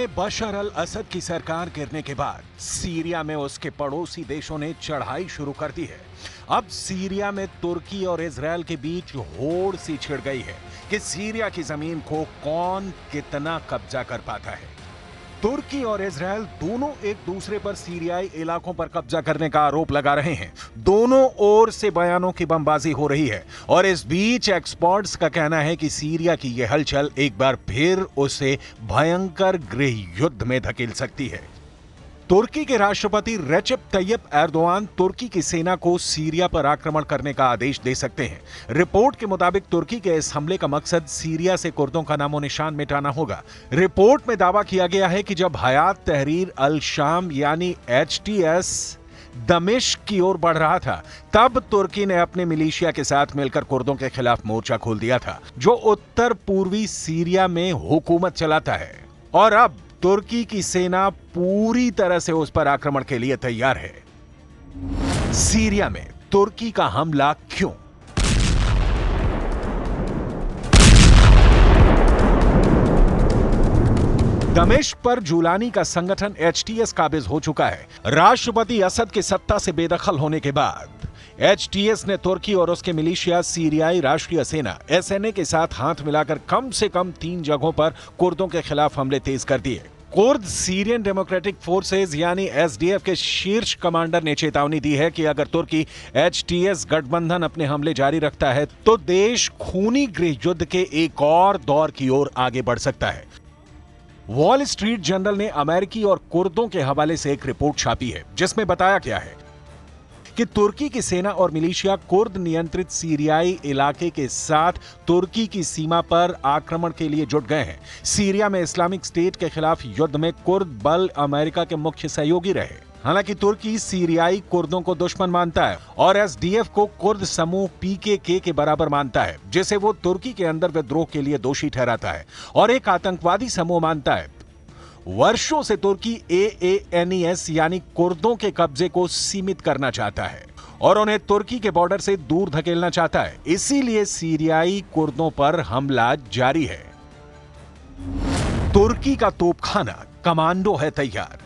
में बशर अल असद की सरकार गिरने के बाद सीरिया में उसके पड़ोसी देशों ने चढ़ाई शुरू कर दी है। अब सीरिया में तुर्की और इजरायल के बीच होड़ सी छिड़ गई है कि सीरिया की जमीन को कौन कितना कब्जा कर पाता है। तुर्की और इजरायल दोनों एक दूसरे पर सीरियाई इलाकों पर कब्जा करने का आरोप लगा रहे हैं। दोनों ओर से बयानों की बमबाजी हो रही है और इस बीच एक्सपर्ट्स का कहना है कि सीरिया की यह हलचल एक बार फिर उसे भयंकर गृह युद्ध में धकेल सकती है। तुर्की के राष्ट्रपति रेसिप तैयब एर्दोआन तुर्की की सेना को सीरिया पर आक्रमण करने का आदेश दे सकते हैं। रिपोर्ट के मुताबिक तुर्की के इस हमले का मकसद सीरिया से कुर्दों का नामो निशान मिटाना होगा। रिपोर्ट में दावा किया गया है कि जब हयात तहरीर अल शाम यानी HTS दमिश्क की ओर बढ़ रहा था, तब तुर्की ने अपने मिलिशिया के साथ मिलकर कुर्दों के खिलाफ मोर्चा खोल दिया था, जो उत्तर पूर्वी सीरिया में हुकूमत चलाता है। और अब तुर्की की सेना पूरी तरह से उस पर आक्रमण के लिए तैयार है। सीरिया में तुर्की का हमला क्यों? दमिश्क पर जुलानी का संगठन HTS काबिज हो चुका है। राष्ट्रपति असद के सत्ता से बेदखल होने के बाद HTS ने तुर्की और उसके मिलिशिया सीरियाई राष्ट्रीय सेना SNA के साथ हाथ मिलाकर कम से कम 3 जगहों पर कुर्दों के खिलाफ हमले तेज कर दिए। कुर्द सीरियन डेमोक्रेटिक फोर्सेज यानी SDF के शीर्ष कमांडर ने चेतावनी दी है कि अगर तुर्की HTS गठबंधन अपने हमले जारी रखता है तो देश खूनी गृह युद्ध के एक और दौर की ओर आगे बढ़ सकता है। वॉल स्ट्रीट जर्नल ने अमेरिकी और कुर्दों के हवाले से एक रिपोर्ट छापी है, जिसमें बताया गया है कि तुर्की की सेना और मिलिशिया कुर्द नियंत्रित सीरियाई इलाके के साथ तुर्की की सीमा पर आक्रमण के लिए जुट गए हैं। सीरिया में इस्लामिक स्टेट के खिलाफ युद्ध में कुर्द बल अमेरिका के मुख्य सहयोगी रहे। हालांकि तुर्की सीरियाई कुर्दों को दुश्मन मानता है और SDF को कुर्द समूह PKK के बराबर मानता है, जिसे वो तुर्की के अंदर विद्रोह के लिए दोषी ठहराता है और एक आतंकवादी समूह मानता है। वर्षों से तुर्की AANES यानी कुर्दों के कब्जे को सीमित करना चाहता है और उन्हें तुर्की के बॉर्डर से दूर धकेलना चाहता है। इसीलिए सीरियाई कुर्दों पर हमला जारी है। तुर्की का तोपखाना कमांडो है तैयार।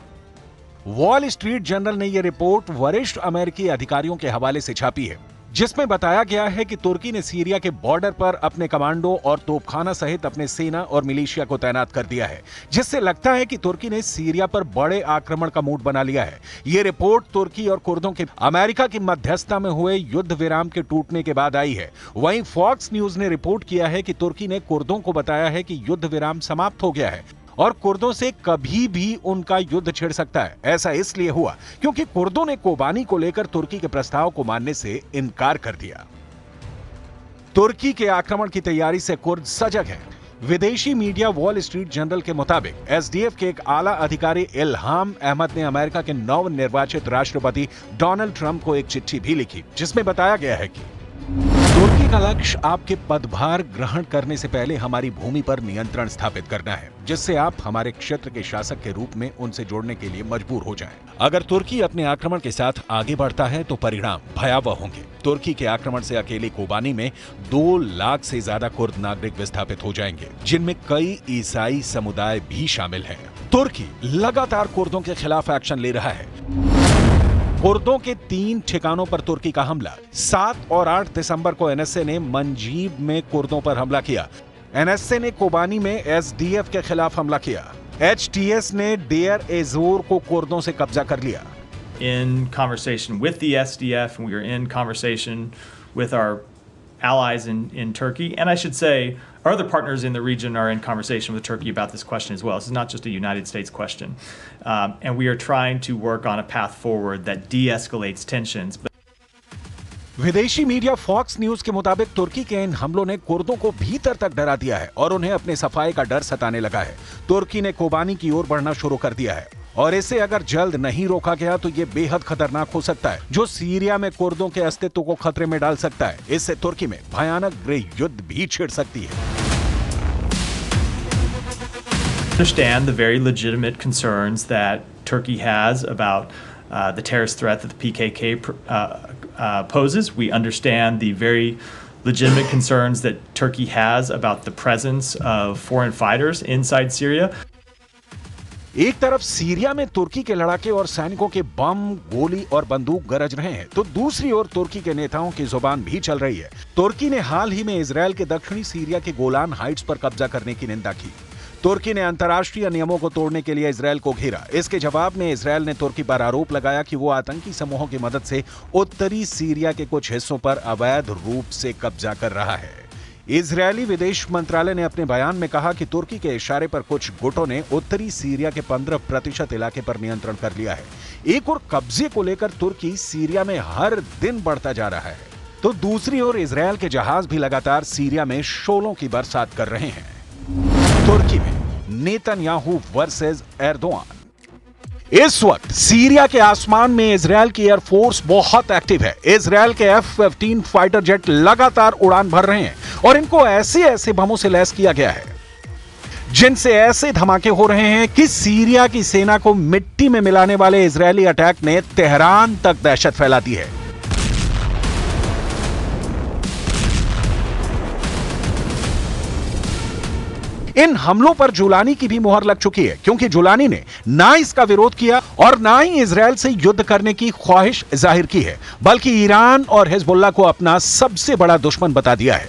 वॉल स्ट्रीट जर्नल ने यह रिपोर्ट वरिष्ठ अमेरिकी अधिकारियों के हवाले से छापी है, जिसमें बताया गया है कि तुर्की ने सीरिया के बॉर्डर पर अपने कमांडो और तोपखाना सहित अपने सेना और मिलिशिया को तैनात कर दिया है, जिससे लगता है कि तुर्की ने सीरिया पर बड़े आक्रमण का मूड बना लिया है। यह रिपोर्ट तुर्की और कुर्दों के अमेरिका की मध्यस्थता में हुए युद्ध विराम के टूटने के बाद आई है। वहीं फॉक्स न्यूज ने रिपोर्ट किया है कि तुर्की ने कुर्दों को बताया है कि युद्ध विराम समाप्त हो गया है और कुर्दों से कभी भी उनका युद्ध छिड़ सकता है। ऐसा इसलिए हुआ क्योंकि कुर्दों ने कोबानी को लेकर तुर्की के प्रस्ताव को मानने से इनकार कर दिया। तुर्की के आक्रमण की तैयारी से कुर्द सजग हैं। विदेशी मीडिया वॉल स्ट्रीट जर्नल के मुताबिक SDF के एक आला अधिकारी इल्हाम अहमद ने अमेरिका के नवनिर्वाचित राष्ट्रपति डोनाल्ड ट्रंप को एक चिट्ठी भी लिखी, जिसमें बताया गया है कि तुर्की का लक्ष्य आपके पदभार ग्रहण करने से पहले हमारी भूमि पर नियंत्रण स्थापित करना है, जिससे आप हमारे क्षेत्र के शासक के रूप में उनसे जोड़ने के लिए मजबूर हो जाएं। अगर तुर्की अपने आक्रमण के साथ आगे बढ़ता है तो परिणाम भयावह होंगे। तुर्की के आक्रमण से अकेले कोबानी में 2 लाख से ज्यादा कुर्द नागरिक विस्थापित हो जाएंगे, जिनमें कई ईसाई समुदाय भी शामिल हैं। तुर्की लगातार कुर्दों के खिलाफ एक्शन ले रहा है। कुर्दों के 3 ठिकानों पर तुर्की का हमला। 7 और 8 दिसंबर को NSA ने मंजीब में कुर्दों पर हमला किया। NSA ने कोबानी में SDF के खिलाफ हमला किया। HTS ने डेयर एजोर को कुर्दों से कब्जा कर लिया। In conversation with the SDF, and we are in conversation with our allies in Turkey, and I should say our other partners in the region are in conversation with Turkey about this question as well. This is not just a United States question. And we are trying to work on a path forward that de-escalates tensions. विदेशी media fox news के मुताबिक तुर्की के इन हमलों ने कुर्दों को भीतर तक डरा दिया है और उन्हें अपने सफाई का डर सताने लगा है। तुर्की ने कोबानी की ओर बढ़ना शुरू कर दिया है और इसे अगर जल्द नहीं रोका गया तो ये बेहद खतरनाक हो सकता है, जो सीरिया में कुर्दों के अस्तित्व को खतरे में डाल सकता है। इससे तुर्की में भयानक गृह युद्ध भी छिड़ सकती है। Understand the very legitimate concerns that Turkey has about the terrorist threat that the PKK poses. We understand the very legitimate concerns that Turkey has about the presence of foreign fighters inside Syria. एक तरफ Syria में तुर्की के लड़ाके और सैनिकों के बम, गोली और बंदूक गरज रहे हैं, तो दूसरी ओर तुर्की के नेताओं की जुबान भी चल रही है। तुर्की ने हाल ही में इजरायल के दक्षिणी सीरिया के गोलान हाइट्स पर कब्जा करने की निंदा की। तुर्की ने अंतर्राष्ट्रीय नियमों को तोड़ने के लिए इजरायल को घेरा। इसके जवाब में इजरायल ने तुर्की पर आरोप लगाया कि वो आतंकी समूहों की मदद से उत्तरी सीरिया के कुछ हिस्सों पर अवैध रूप से कब्जा कर रहा है। इजरायली विदेश मंत्रालय ने अपने बयान में कहा कि तुर्की के इशारे पर कुछ गुटों ने उत्तरी सीरिया के 15% इलाके पर नियंत्रण कर लिया है। एक और कब्जे को लेकर तुर्की सीरिया में हर दिन बढ़ता जा रहा है, तो दूसरी ओर इजरायल के जहाज भी लगातार सीरिया में शोलों की बरसात कर रहे हैं। तुर्की में नेतन्याहू वर्सेस एर्दोआन। इस वक्त सीरिया के आसमान में इजरायल की एयरफोर्स बहुत एक्टिव है। इजरायल के F-15 फाइटर जेट लगातार उड़ान भर रहे हैं और इनको ऐसे ऐसे बमों से लैस किया गया है जिनसे ऐसे धमाके हो रहे हैं कि सीरिया की सेना को मिट्टी में मिलाने वाले इजरायली अटैक ने तेहरान तक दहशत फैला दी है। इन हमलों पर जुलानी की भी मुहर लग चुकी है, क्योंकि जुलानी ने ना इसका विरोध किया और ना ही इजरायल से युद्ध करने की ख्वाहिश जाहिर की है, बल्कि ईरान और हिजबुल्लाह को अपना सबसे बड़ा दुश्मन बता दिया है।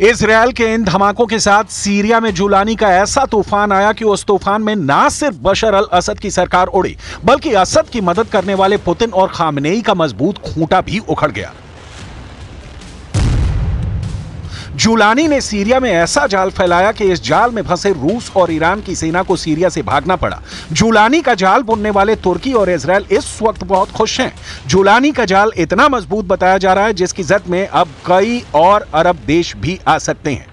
इजरायल के इन धमाकों के साथ सीरिया में जुलानी का ऐसा तूफान आया कि उस तूफान में ना सिर्फ बशर अल असद की सरकार उड़ी, बल्कि असद की मदद करने वाले पुतिन और खामनेई का मजबूत खूंटा भी उखड़ गया। जुलानी ने सीरिया में ऐसा जाल फैलाया कि इस जाल में फंसे रूस और ईरान की सेना को सीरिया से भागना पड़ा। जुलानी का जाल बुनने वाले तुर्की और इजरायल इस वक्त बहुत खुश हैं। जुलानी का जाल इतना मजबूत बताया जा रहा है जिसकी जद में अब कई और अरब देश भी आ सकते हैं।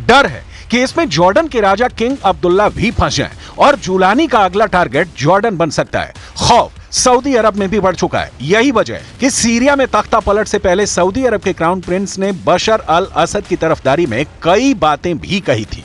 डर है कि इसमें जॉर्डन के राजा किंग अब्दुल्ला भी फंस जाएं और जुलानी का अगला टारगेट जॉर्डन बन सकता है। खौफ सऊदी अरब में भी बढ़ चुका है। यही वजह है कि सीरिया में तख्ता पलट से पहले सऊदी अरब के क्राउन प्रिंस ने बशर अल असद की तरफदारी में कई बातें भी कही थी।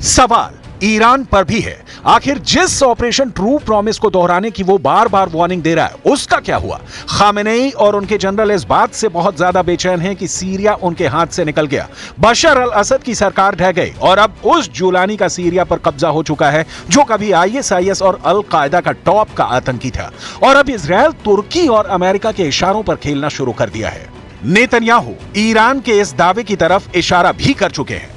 सवाल ईरान पर भी है। आखिर जिस ऑपरेशन ट्रू प्रॉमिस को दोहराने की वो बार बार वार्निंग दे रहा है उसका क्या हुआ? खामेनेई और उनके जनरल इस बात से बहुत ज्यादा बेचैन हैं कि सीरिया उनके हाथ से निकल गया। बशर अल असद की सरकार ढह गई और अब उस जुलानी का सीरिया पर कब्जा हो चुका है जो कभी ISIS और अल कायदा का टॉप का आतंकी था। और अब इजरायल तुर्की और अमेरिका के इशारों पर खेलना शुरू कर दिया है। नेतन्याहू ईरान के इस दावे की तरफ इशारा भी कर चुके हैं।